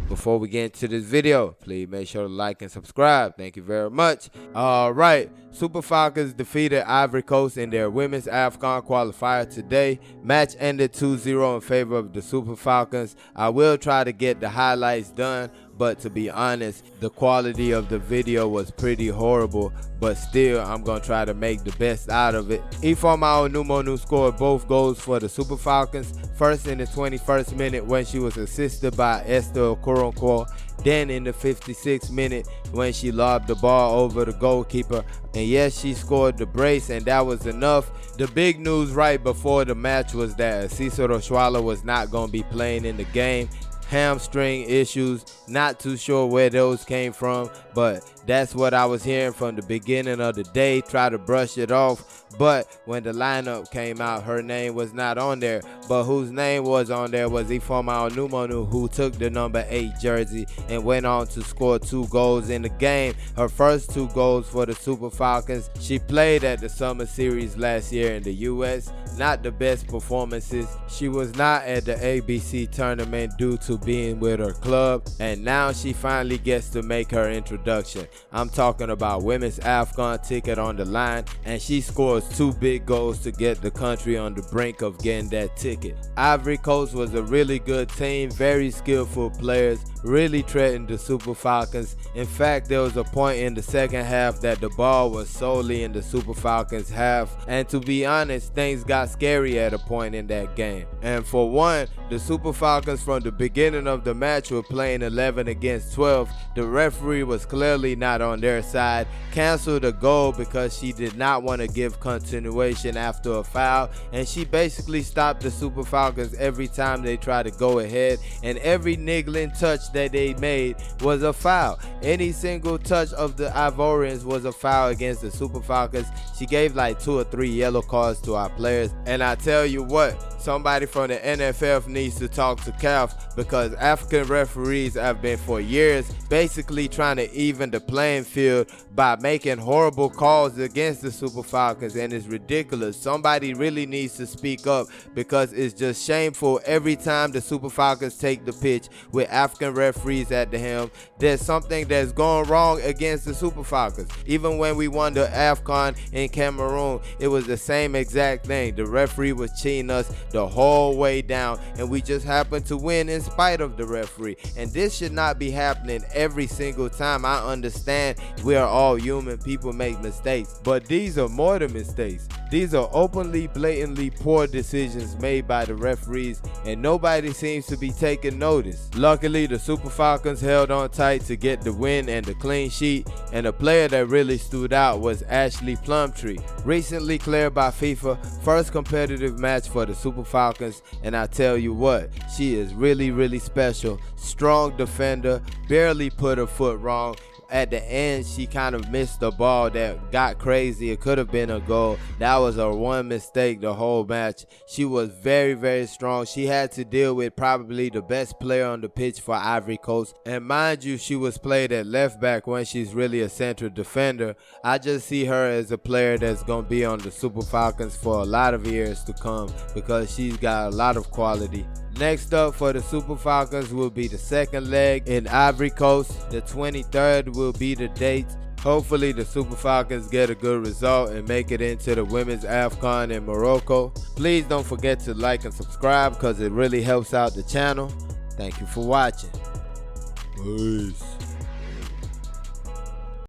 Before we get into this video, please make sure to like and subscribe. Thank you very much. All right, Super Falcons defeated Ivory Coast in their women's AFCON qualifier today. Match ended 2-0 in favor of the Super Falcons. I will try to get the highlights done, but to be honest, the quality of the video was pretty horrible, but still, I'm going to try to make the best out of it. Ifomo Onumonu scored both goals for the Super Falcons, first in the 21st minute when she was assisted by Esther Okoronkwo, then in the 56th minute when she lobbed the ball over the goalkeeper. And yes, she scored the brace, and that was enough. The big news right before the match was that Asisat Oshoala was not going to be playing in the game. Hamstring issues, not too sure where those came from, but that's what I was hearing from the beginning of the day. Try to brush it off, but when the lineup came out, her name was not on there, but whose name was on there was Ifomo Onumonu, who took the number 8 jersey and went on to score 2 goals in the game, her first 2 goals for the Super Falcons. She played at the Summer Series last year in the US. Not the best performances. She was not at the ABC tournament due to being with her club, and now she finally gets to make her introduction. I'm talking about women's AFCON ticket on the line, and she scores 2 big goals to get the country on the brink of getting that ticket. Ivory Coast was a really good team, very skillful players, really threatened the Super Falcons. In fact, there was a point in the second half that the ball was solely in the Super Falcons half, and to be honest, things got scary at a point in that game. And for one, the Super Falcons from the beginning of the match were playing 11 against 12. The referee was clearly not on their side, canceled a goal because she did not want to give continuation after a foul, and she basically stopped the Super Falcons every time they tried to go ahead, and every niggling touch that they made was a foul. Any single touch of the Ivorians was a foul against the Super Falcons. She gave like 2 or 3 yellow cards to our players, and I tell you what, somebody from the NFF needs to talk to CAF, because African referees have been for years basically trying to even the playing field by making horrible calls against the Super Falcons, and it's ridiculous. Somebody really needs to speak up, because it's just shameful every time the Super Falcons take the pitch with African referees at the helm. There's something that's going wrong against the Super Falcons. Even when we won the AFCON in Cameroon, it was the same exact thing. The referee was cheating us the whole way down, and we just happened to win in spite of the referee. And this should not be happening every single time. I understand we are all human, people make mistakes, but these are more than mistakes. These are openly, blatantly poor decisions made by the referees, and nobody seems to be taking notice. Luckily, the Super Falcons held on tight to get the win and the clean sheet, and a player that really stood out was Ashley Plumtree, recently cleared by FIFA, first competitive match for the Super Falcons, and I tell you what, she is really special. Strong defender, barely put her foot wrong. At the end, she kind of missed the ball that got crazy. It could have been a goal. That was her one mistake the whole match. She was very strong. She had to deal with probably the best player on the pitch for Ivory Coast. And mind you, she was played at left back when she's really a central defender. I just see her as a player that's going to be on the Super Falcons for a lot of years to come, because she's got a lot of quality. Next up for the Super Falcons will be the second leg in Ivory Coast. The 23rd will be the date. Hopefully the Super Falcons get a good result and make it into the women's AFCON in Morocco. Please don't forget to like and subscribe, because it really helps out the channel. Thank you for watching. Peace.